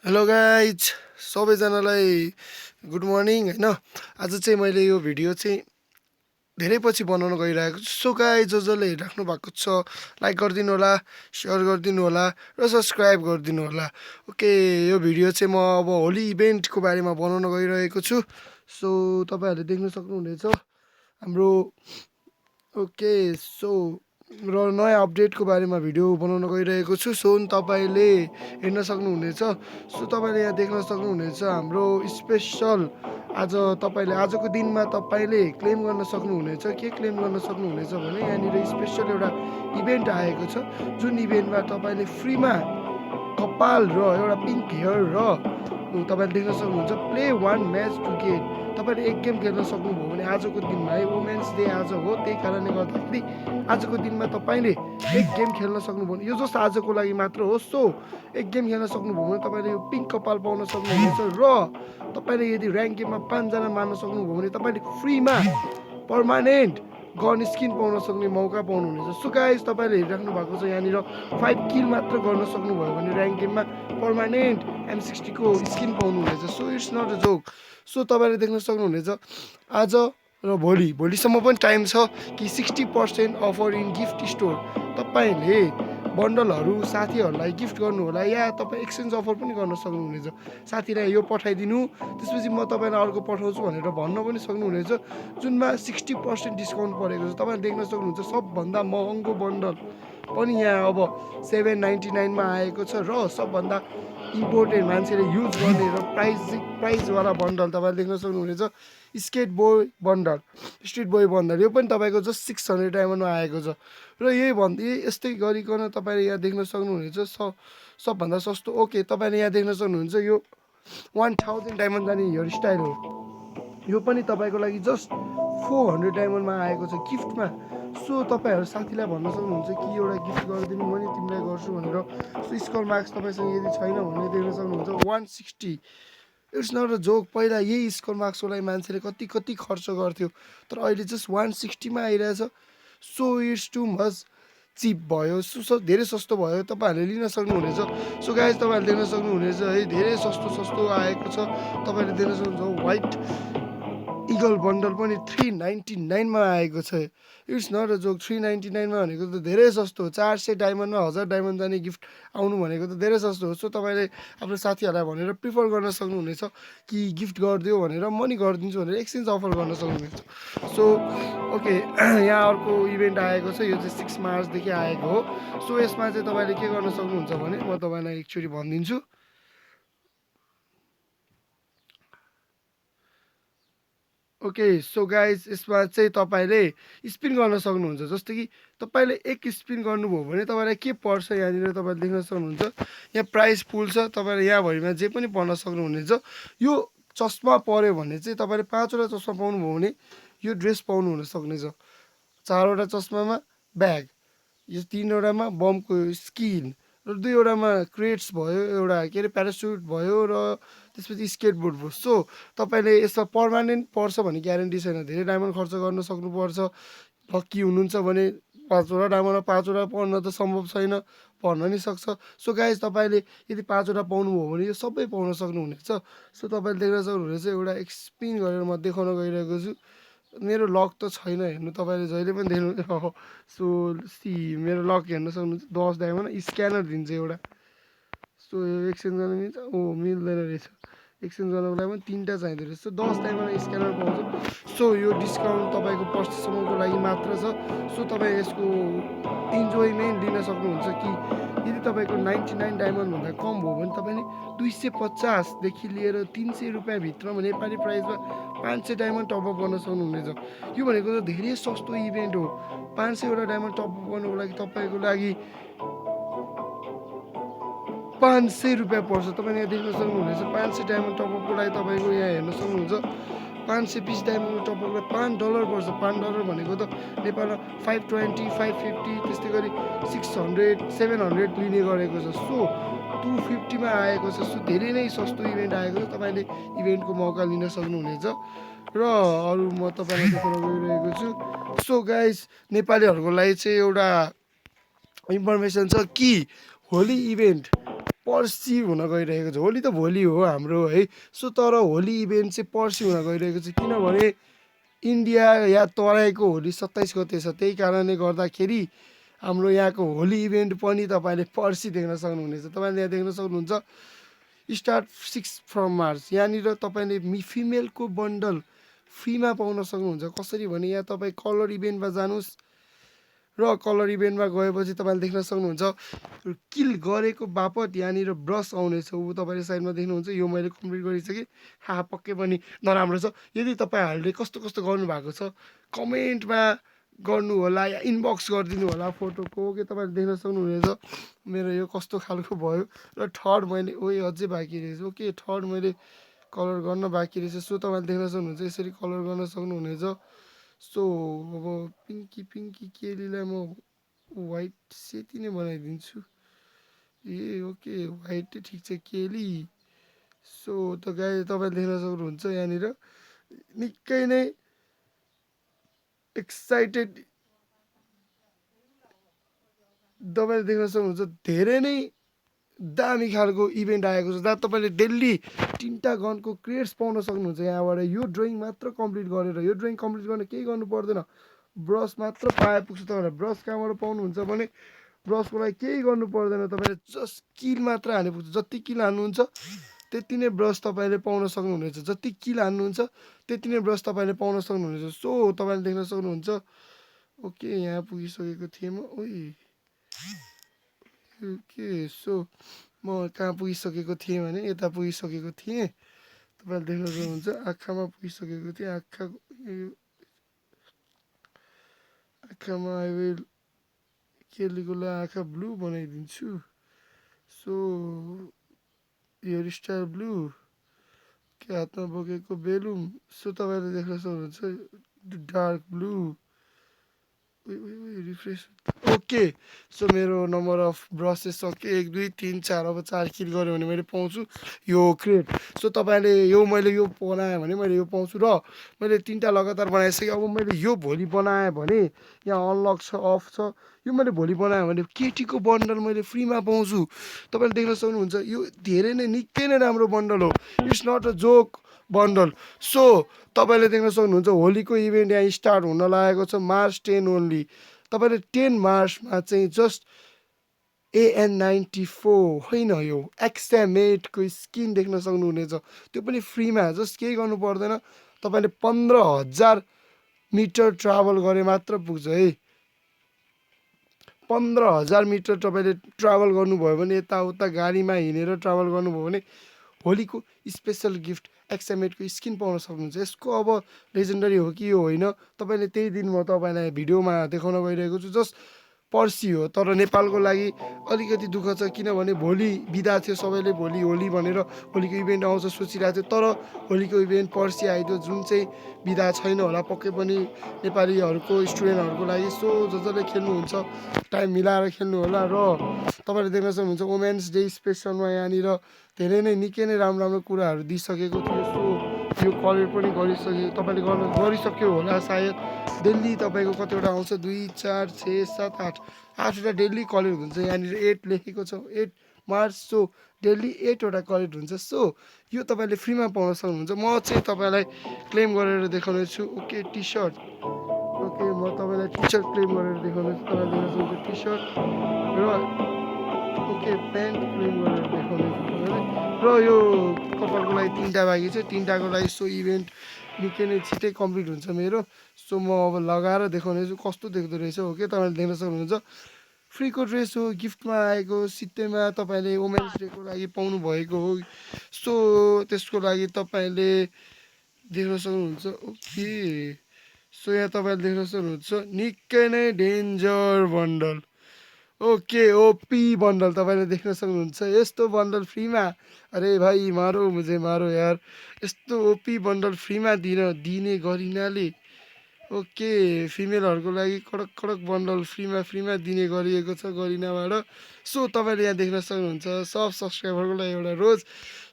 Hello guys सबैजनालाई good morning होइन। आज चाहिँ मैले यो भिडियो चाहिँ धेरै पछि बनाउन गइरहेको छु। सो गाइज जसले हेरिराख्नु भएको छ लाइक गरिदिनु होला, सेयर गरिदिनु होला र सब्सक्राइब गरिदिनु होला। ओके, यो भिडियो चाहिँ म अब होली इभेन्टको बारेमा बनाउन गइरहेको छु। सो तपाईँहरूले देख्न सक्नुहुनेछ हाम्रो ओके। सो र नयाँ अपडेटको बारेमा भिडियो बनाउन गइरहेको छु। सो तपाईँले हेर्न सक्नुहुनेछ। सो तपाईँले यहाँ देख्न सक्नुहुनेछ हाम्रो स्पेसल। आज तपाईँले आजको दिनमा तपाईँले क्लेम गर्न सक्नुहुनेछ। के क्लेम गर्न सक्नुहुनेछ भने यहाँनिर स्पेसल एउटा इभेन्ट आएको छ, जुन इभेन्टमा तपाईँले फ्रीमा कपाल र एउटा पिङ्क हेयर र तपाईँले देख्न सक्नुहुन्छ play one match to get. तपाईँले एक गेम खेल्न सक्नुभयो भने आजको दिनमा है वुमेन्स डे आज हो, त्यही कारणले गर्दाखेरि आजको दिनमा तपाईँले एक गेम खेल्न सक्नुभयो भने यो जस्तो आजको लागि मात्र हो। सो एक गेम खेल्न सक्नुभयो भने तपाईँले यो पिङ्क कपाल पाउन सक्नुहुनेछ र तपाईँले यदि ऱ्याङ्क गेममा 5जना मार्न सक्नुभयो भने तपाईँले फ्रीमा पर्मानेन्ट गन स्किन पाउन सक्ने मौका पाउनुहुनेछ। सो गाइज तपाईँले हेरिराख्नु भएको छ यहाँनिर 5 किल मात्र गर्न सक्नुभयो भने ऱ्याङ्क गेममा पर्मानेन्ट M60 को स्किन पाउनुहुनेछ। So it's not a joke. So तपाईँले देख्न सक्नुहुनेछ आज र भोलिसम्म पनि टाइम छ कि 60% अफर इन गिफ्ट स्टोर। तपाईँले बन्डलहरू साथीहरूलाई गिफ्ट गर्नु होला या तपाईँ एक्सचेन्ज अफर पनि गर्न सक्नुहुनेछ। साथीलाई यो पठाइदिनु, त्यसपछि म तपाईँलाई अर्को पठाउँछु भनेर भन्न पनि सक्नुहुनेछ, जुनमा 60% डिस्काउन्ट परेको छ। तपाईँले देख्न सक्नुहुन्छ सबभन्दा महँगो बन्डल पनि यहाँ अब 799 मा आएको छ र सबभन्दा इम्पोर्टेन्ट मान्छेले युज गर्ने र प्राइजवाला बन्डल तपाईँले देख्न सक्नुहुनेछ स्ट्रिट बोय बन्डल। यो पनि तपाईँको जस्ट 600 डायमन्डमा आएको छ र यस्तै गरिकन तपाईँले यहाँ देख्न सक्नुहुनेछ सबभन्दा सस्तो। ओके, तपाईँले यहाँ देख्न सक्नुहुन्छ यो 1000 डायमन्ड जाने हेयर स्टाइल हो। यो पनि तपाईँको लागि जस्ट 400 डायमन्डमा आएको छ गिफ्टमा। सो तपाईँहरू साथीलाई भन्न सक्नुहुन्छ कि एउटा गिफ्ट गरिदिनु, म नि तिमीलाई गर्छु भनेर। सो स्कल मार्क्स तपाईँसँग यदि छैन भने देख्न सक्नुहुन्छ 160। It's not a joke. पहिला यही स्कल मार्क्सको लागि मान्छेले कति खर्च गर्थ्यो, तर अहिले जस्ट 160 मा आइरहेछ। So it's too much cheap भयो, धेरै सस्तो भयो, तपाईँहरूले लिन सक्नुहुनेछ। सो गाइज तपाईँहरूले देख्न सक्नुहुनेछ है धेरै सस्तो आएको छ। तपाईँले देख्न सक्नुहुन्छ व्हाइट इगल बन्डल पनि 399 मा आएको छ। It's not a joke. 399 मा भनेको त धेरै सस्तो हो। 400 डायमन्डमा 1000 डायमन्ड जाने गिफ्ट आउनु भनेको त धेरै सस्तो हो। सो तपाईँले आफ्नो साथीहरूलाई भनेर प्रिफर गर्न सक्नुहुनेछ कि गिफ्ट गरिदियो भनेर, म नि गरिदिन्छु भनेर एक्सचेन्ज अफर गर्न सक्नुहुनेछ। सो ओके, यहाँ अर्को इभेन्ट आएको छ, यो चाहिँ 6 मार्चदेखि आएको हो। सो यसमा चाहिँ तपाईँले के गर्न सक्नुहुन्छ भने म तपाईँलाई एकचोटि भनिदिन्छु। ओके, सो गाइज यसमा चाहिँ तपाईँले स्पिन गर्न सक्नुहुन्छ। जस्तो कि तपाईँले एक स्पिन गर्नुभयो भने तपाईँलाई के पर्छ, यहाँनिर तपाईँले देख्न सक्नुहुन्छ यहाँ प्राइस पुल छ। तपाईँले यहाँभरिमा जे पनि पर्न सक्नुहुनेछ। यो चस्मा पऱ्यो भने चाहिँ तपाईँले 5वटा चस्मा पाउनुभयो भने यो ड्रेस पाउनु हुन सक्नेछ। 4वटा चस्मामा ब्याग, यो 3वटामा बमको स्किन र 2वटामा क्रेट्स भयो, एउटा के अरे प्यारासुट भयो र त्यसपछि स्केटबोर्ड भयो। सो तपाईँले यसमा पर्मानेन्ट पर्छ भने ग्यारेन्टी छैन, धेरै डायमन्ड खर्च गर्न सक्नुपर्छ। लक्की हुनुहुन्छ भने 5वटा डायमन्डमा 5वटा पर्न त सम्भव छैन, पर्न नि सक्छ। सो गाइज तपाईँले यदि 5वटा पाउनुभयो भने यो सबै पाउन सक्नुहुनेछ। सो तपाईँले देख्न सक्नुहुनेछ एउटा स्पिन गरेर म देखाउन गइरहेको छु। मेरो लक त छैन हेर्नु, तपाईँले जहिले पनि देख्नु। सो मेरो लक हेर्न सक्नुहुन्छ 10 डायमन्ड स्क्यानर दिन्छ एउटा। सो यो एक्सचेन्ज गर्न मिल्छ? मिल्दैन रहेछ। एक्सचेन्ज गर्नको लागि पनि 3टा चाहिँदो रहेछ। सो 10 डायमन्ड स्क्यानर पाउँछ। सो यो डिस्काउन्ट तपाईँको पछिसम्मको लागि मात्र छ। सो तपाईँ यसको इन्जोयमेन्ट लिन सक्नुहुन्छ कि यदि तपाईँको 99 डायमन्डभन्दा कम भयो भने तपाईँले 250 देखि लिएर 300 रुपियाँ भित्रमा नेपाली प्राइसमा 500 डायमन्ड टपअप गर्न सक्नुहुनेछ। यो भनेको त धेरै सस्तो इभेन्ट हो। 500वटा डायमन्ड टपअप गर्नुको लागि तपाईँको लागि 500 रुपियाँ पर्छ। तपाईँले यहाँ देख्न सक्नुहुनेछ 500 डायमन्ड टपअपको लागि तपाईँको यहाँ हेर्न सक्नुहुन्छ 520 डायमन्डको टपअपलाई $5 पर्छ। $5 भनेको त नेपालमा 520, 550 त्यस्तै गरी 600, 700 लिने गरेको छ। सो 250 मा आएको छ। सो धेरै नै सस्तो इभेन्ट आएको छ। तपाईँले इभेन्टको मौका लिन सक्नुहुनेछ र अरू म तपाईँलाई देखाउन गइरहेको छु। सो गाइस नेपालीहरूको लागि चाहिँ एउटा इन्फर्मेसन छ कि होली इभेन्ट पर्सि हुन गइरहेको छ। होली त भोलि हो हाम्रो है। सो तर होली इभेन्ट चाहिँ पर्सि हुन गइरहेको छ, किनभने इन्डिया या तराईको होली 27 गते छ। त्यही कारणले गर्दाखेरि हाम्रो यहाँको होली इभेन्ट पनि तपाईँले पर्सि देख्न सक्नुहुनेछ। तपाईँले यहाँ देख्न सक्नुहुन्छ स्टार्ट 6 मार्च। यहाँनिर तपाईँले फिमेलको बन्डल फ्रीमा पाउन सक्नुहुन्छ। कसरी भने यहाँ तपाईँ कलर इभेन्टमा जानुहोस् र कलर इभेन्टमा गएपछि तपाईँले देख्न सक्नुहुन्छ किल गरेको बापत यहाँनिर ब्रस आउनेछ। ऊ तपाईँले साइडमा देख्नुहुन्छ। यो मैले कम्प्लिट गरिसकेँ। पक्कै पनि नराम्रो छ। यदि तपाईँहरूले कस्तो कस्तो गर्नुभएको छ कमेन्टमा गर्नु होला या इनबक्स गरिदिनु होला फोटोको। के तपाईँले देख्न सक्नुहुनेछ मेरो यो कस्तो खालको भयो। र थर्ड मैले अझै बाँकी रहेछ। ओके थर्ड मैले कलर गर्न बाँकी रहेछ। सो तपाईँले देख्न सक्नुहुन्छ यसरी कलर गर्न सक्नुहुनेछ। सो अब पिङ्की केलीलाई म वाइट सेती नै बनाइदिन्छु। ओके वाइट ठिक छ केली। सो त गाई तपाईँले देख्न सक्नुहुन्छ यहाँनिर निकै नै एक्साइटेड तपाईँले देख्न सक्नुहुन्छ। धेरै नै दामी खालको इभेन्ट आएको छ जहाँ तपाईँले डेली 3टा गनको क्रेड्स पाउन सक्नुहुन्छ। यहाँबाट यो ड्रइङ मात्र कम्प्लिट गरेर, यो ड्रइङ कम्प्लिट गर्न केही गर्नु पर्दैन, ब्रस मात्र पाए पुग्छ। तपाईँलाई ब्रस कहाँबाट पाउनुहुन्छ भने ब्रसको लागि केही गर्नु पर्दैन, तपाईँले जस्ट किल मात्र हाने पुग्छ। जति किल हान्नुहुन्छ त्यति नै ब्रस तपाईँले पाउन सक्नुहुनेछ। जति किल हान्नुहुन्छ त्यति नै ब्रस तपाईँले पाउन सक्नुहुनेछ। सो तपाईँले देख्न सक्नुहुन्छ। ओके यहाँ पुगिसकेको थिएँ म। ओके सो म कहाँ पुगिसकेको थिएँ भने यता पुगिसकेको थिएँ। तपाईँले देख्न सक्नुहुन्छ आँखामा पुगिसकेको थिएँ। आँखामा आई विल केलीको लागि आँखा ब्लू बनाइदिन्छु। सो हेयर स्टाइल ब्लू, के हातमा बोकेको बेलुन। सो तपाईँले देख्न सक्नुहुन्छ dark blue. Refresh. Okay so मेरो नम्बर अफ ब्रसेस सक्यो 1 2 3 4। अब 4 किल गऱ्यो भने मैले पाउँछु यो क्रेड। सो तपाईँले मैले यो बनाएँ भने मैले यो पाउँछु। र मैले 3टा लगातार बनाइसकेँ। अब मैले यो भोलि बनाएँ भने यहाँ अनलक छ, अफ छ। यो मैले भोलि बनाएँ भने केटीको बन्डल मैले फ्रीमा पाउँछु। तपाईँले देख्न सक्नुहुन्छ यो धेरै नै निकै नै राम्रो बन्डल हो। It's not a joke bundle. So तपाईँले देख्न सक्नुहुन्छ होलीको इभेन्ट यहाँ स्टार्ट हुन लागेको छ मार्च 10 ओन्ली। तपाईँले 10 मार्चमा चाहिँ जस्ट AN94 होइन यो एक्सएम8को स्किन देख्न सक्नुहुनेछ। त्यो पनि फ्रीमा, जस्ट केही गर्नु पर्दैन। तपाईँले 15,000 मिटर ट्राभल गरे मात्र पुग्छ है। 15,000 मिटर तपाईँले ट्राभल गर्नुभयो भने यताउता गाडीमा हिँडेर ट्राभल गर्नुभयो भने होलीको स्पेसल गिफ्ट एक्सएम8को स्किन पाउन सक्नुहुन्छ। यसको अब लेजेन्डरी हो कि यो होइन तपाईँले त्यही दिन म तपाईँलाई भिडियोमा देखाउन गइरहेको छु। जस्ट पर्सि हो। तर नेपालको लागि अलिकति दुःख छ, किनभने भोलि बिदा थियो। सबैले भोलि होली भनेर होलीको इभेन्ट आउँछ सोचिरहेको थियो। तर होलीको इभेन्ट पर्सि आइदियो, जुन चाहिँ बिदा छैन होला पक्कै पनि नेपालीहरूको स्टुडेन्टहरूको लागि। सो जसले खेल्नुहुन्छ टाइम मिलाएर खेल्नु होला। र तपाईँले देख्न सक्नुहुन्छ वुमेन्स डे स्पेसलमा यहाँनिर धेरै नै निकै नै राम्रो राम्रो कुराहरू दिइसकेको थियो। सो यो कलेक्ट पनि गरिसक्यो, तपाईँले गरिसक्यो होला सायद। डेली तपाईँको कतिवटा आउँछ 2 4 6 7 8 8वटा डेली कलेक्ट हुन्छ। यहाँनिर 8 लेखेको छ 8 मार्च। सो डेली 8वटा कलेक्ट हुन्छ। सो यो तपाईँले फ्रीमा पाउन सक्नुहुन्छ। म चाहिँ तपाईँलाई क्लेम गरेर देखाउनेछु। Okay T shirt. ओके म तपाईँलाई टी सर्ट क्लेम गरेर देखाउनेछु। तपाईँले देख्न सक्नुहुन्छ टी सर्ट र ओके प्यान्ट क्लेम गरेर देखाउनेछु तपाईँलाई। र यो कपालको लागि 3टा बाँकी छ। 3टाको लागि सो इभेन्ट निकै नै छिटै कम्प्लिट हुन्छ मेरो। सो म अब लगाएर देखाउनेछु कस्तो देख्दो रहेछ। ओके तपाईँले देख्न सक्नुहुन्छ फ्रीको ड्रेस हो, गिफ्टमा आएको सित्तैमा तपाईँले वुमेन्स डेको लागि पाउनु भएको हो। सो त्यसको लागि तपाईँले देख्न सक्नुहुन्छ। ओके सो यहाँ तपाईँले देख्न सक्नुहुन्छ निकै नै danger bundle. Okay OP bundle तपाईँले देख्न सक्नुहुन्छ। यस्तो बन्डल फ्रीमा, अरे भाइ मारो मुझे मारो यार। यस्तो ओपी बन्डल फ्रीमा दिने गरिनाले ओके फिमेलहरूको लागि कडक कडक बन्डल फ्रीमा दिने गरिएको छ गरिनाबाट। सो तपाईँले यहाँ देख्न सक्नुहुन्छ सब सब्सक्राइबरको लागि एउटा रोज।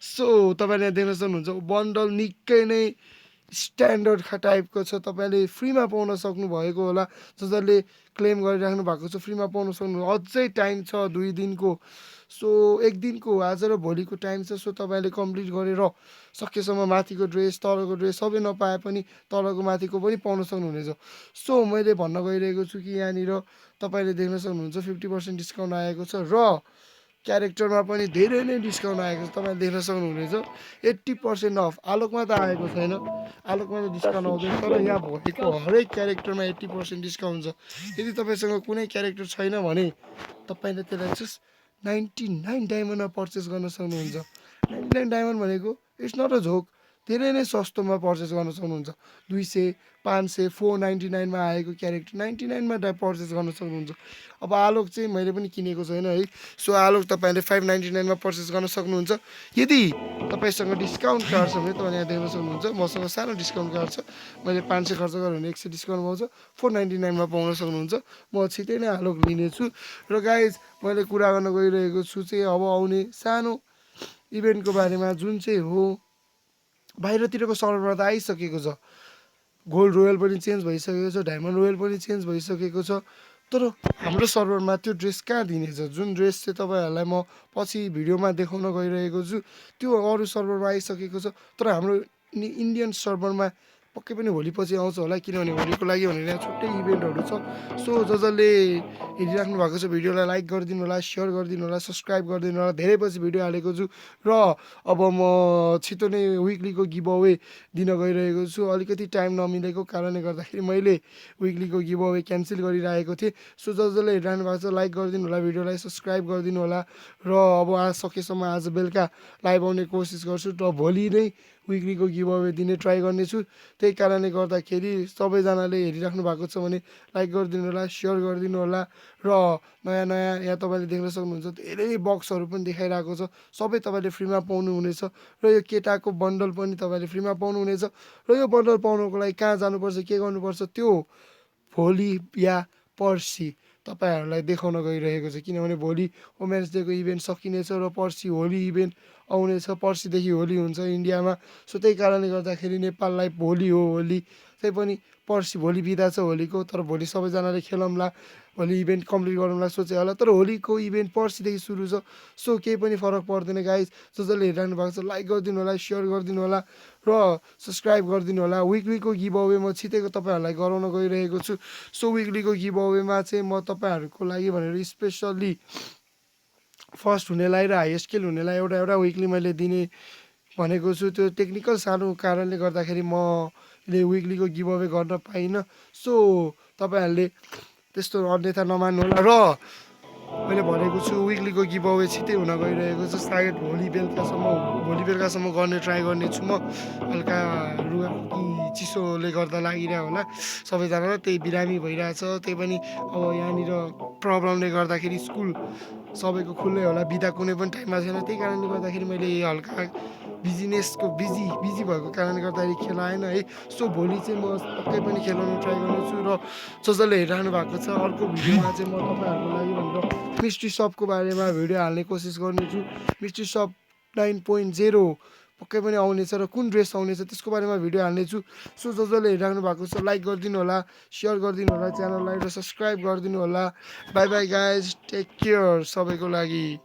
सो तपाईँले यहाँ देख्न सक्नुहुन्छ बन्डल निकै नै स्ट्यान्डर्ड टाइपको छ, तपाईँले फ्रीमा पाउन सक्नुभएको होला। जसले क्लेम गरिराख्नु भएको छ फ्रीमा पाउन सक्नु, अझै टाइम छ 2 दिनको। सो 1 दिनको आज र भोलिको टाइम छ। सो तपाईँले कम्प्लिट गरेर सकेसम्म माथिको ड्रेस तलको ड्रेस सबै नपाए पनि तलको माथिको पनि पाउन सक्नुहुनेछ। सो मैले भन्न गइरहेको छु कि यहाँनिर तपाईँले देख्न सक्नुहुन्छ 50% डिस्काउन्ट आएको छ र क्यारेक्टरमा पनि धेरै नै डिस्काउन्ट आएको छ। तपाईँले देख्न सक्नुहुनेछ 80% अफ। आलोकमा त आएको छैन, आलोकमा त डिस्काउन्ट आउँदैन, तर यहाँ भएको हरेक क्यारेक्टरमा 80% डिस्काउन्ट छ। यदि तपाईँसँग कुनै क्यारेक्टर छैन भने तपाईँले त्यसलाई जस्ट 99 डायमन्डमा पर्चेस गर्न सक्नुहुन्छ। 99 डायमन्ड भनेको इट्स नट अ जोक, धेरै नै सस्तोमा पर्चेस गर्न सक्नुहुन्छ। 200, 500, 499मा आएको क्यारेक्टर 99मा पर्चेस गर्न सक्नुहुन्छ। अब आलोक चाहिँ मैले पनि किनेको छैन है। सो आलोक तपाईँले 599मा पर्चेस गर्न सक्नुहुन्छ। यदि तपाईँसँग डिस्काउन्ट कार्ड छ भने तपाईँले यहाँ देख्न सक्नुहुन्छ मसँग सानो डिस्काउन्ट कार्ड छ। मैले 500 खर्च गरेँ भने 100 डिस्काउन्ट पाउँछ, 499मा पाउन सक्नुहुन्छ। म छिटै नै आलोक लिनेछु। र गाइज मैले कुरा गर्न गइरहेको छु चाहिँ अब आउने सानो इभेन्टको बारेमा, जुन चाहिँ हो बाहिरतिरको सर्भरमा त आइसकेको छ। गोल्ड रोयल पनि चेन्ज भइसकेको छ, डायमन्ड रोयल पनि चेन्ज भइसकेको छ, तर हाम्रो सर्भरमा त्यो ड्रेस कहाँ दिनेछ? जुन ड्रेस चाहिँ तपाईँहरूलाई म पछि भिडियोमा देखाउन गइरहेको छु त्यो अरू सर्भरमा आइसकेको छ, तर हाम्रो इन्डियन सर्भरमा पक्कै पनि होली पछि आउँछ होला, किनभने होलीको लागि भनेर यहाँ छुट्टै इभेन्टहरू छ। सो जसले हेरिराख्नु भएको छ भिडियोलाई लाइक गरिदिनु होला, सेयर गरिदिनु होला, सब्सक्राइब गरिदिनु होला। धेरै पछि भिडियो हालेको छु र अब म छिटो नै विकलीको गिभ अवे दिन गइरहेको छु। अलिकति टाइम नमिलेको कारणले गर्दाखेरि मैले विकलीको गिभ अवे क्यान्सल गरिरहेको थिएँ। सो जसले हेरिरहनु भएको छ लाइक गरिदिनु होला, भिडियोलाई सब्सक्राइब गरिदिनु होला। र अब सकेसम्म आज बेलुका लाइभ आउने कोसिस गर्छु र भोलि नै विकलीको गिभ अवे दिने ट्राई गर्नेछु। त्यही कारणले गर्दाखेरि सबैजनाले हेरिराख्नु भएको छ भने लाइक गरिदिनु होला, सेयर गरिदिनु होला। र नयाँ नयाँ यहाँ तपाईँले देख्न सक्नुहुन्छ धेरै बक्सहरू पनि देखाइरहेको छ, सबै तपाईँले फ्रीमा पाउनुहुनेछ। र यो केटाको बन्डल पनि तपाईँले फ्रीमा पाउनुहुनेछ। र यो बन्डल पाउनुको लागि कहाँ जानुपर्छ, के गर्नुपर्छ, त्यो भोलि या पर्सि तपाईँहरूलाई देखाउन गइरहेको छ। किनभने भोलि वुमेन्स डेको इभेन्ट सकिनेछ र पर्सि होली इभेन्ट आउनेछ। पर्सिदेखि होली हुन्छ इन्डियामा। सो त्यही कारणले गर्दाखेरि नेपाललाई भोलि हो होली, त्यही पनि पर्सि भोलि बिदा छ होलीको, तर भोलि सबैजनाले खेलौँला, भोलि इभेन्ट कम्प्लिट गरौँला सोचे होला। तर होलीको इभेन्ट पर्सिदेखि सुरु छ। सो केही पनि फरक पर्दैन गाइज। जसले हेरिरहनु भएको छ लाइक गरिदिनु होला, सेयर गरिदिनु होला र सब्सक्राइब गरिदिनु होला। विकलीको गिभ अवे म छिटैको तपाईँहरूलाई गराउन गइरहेको छु। सो विकलीको गिभ अवेमा चाहिँ म तपाईँहरूको लागि भनेर स्पेसल्ली फर्स्ट हुनेलाई र हाइएस्ट किल हुनेलाई एउटा एउटा विकली मैले दिने भनेको छु। त्यो टेक्निकल सानो कारणले गर्दाखेरि मैले विकलीको गिभ अवे गर्न पाइनँ। सो तपाईँहरूले त्यस्तो अन्यथा नमान्नु होला। र मैले भनेको छु विकलीको गिभ अवे छिटै हुन गइरहेको छ। सायद भोलि बेलुकासम्म गर्ने ट्राई गर्नेछु म। हल्का रुगा चिसोले गर्दा लागिरहेको होला सबैजनालाई, त्यही बिरामी भइरहेछ। त्यही पनि अब यहाँनिर प्रब्लमले गर्दाखेरि स्कुल सबैको खुल्लै होला, बिदा कुनै पनि टाइममा छैन। त्यही कारणले गर्दाखेरि मैले हल्का बिजी भएको कारणले गर्दाखेरि खेलाएन है। सो भोलि चाहिँ म पक्कै पनि खेलाउन ट्राई गर्नेछु। र जसले हेरिरहनु भएको छ अर्को भिडियोमा चाहिँ म तपाईँहरूको लागि भनेर मिस्ट्री सपको बारेमा भिडियो हाल्ने कोसिस गर्नेछु। मिस्ट्री सप 9.0 पक्कै पनि आउनेछ र कुन ड्रेस आउनेछ त्यसको बारेमा भिडियो हाल्नेछु। सो जसले हेरिराख्नु भएको छ लाइक गरिदिनु होला, सेयर गरिदिनु होला च्यानललाई, र सब्सक्राइब गरिदिनु होला। Bye bye guys, take care सबैको लागि।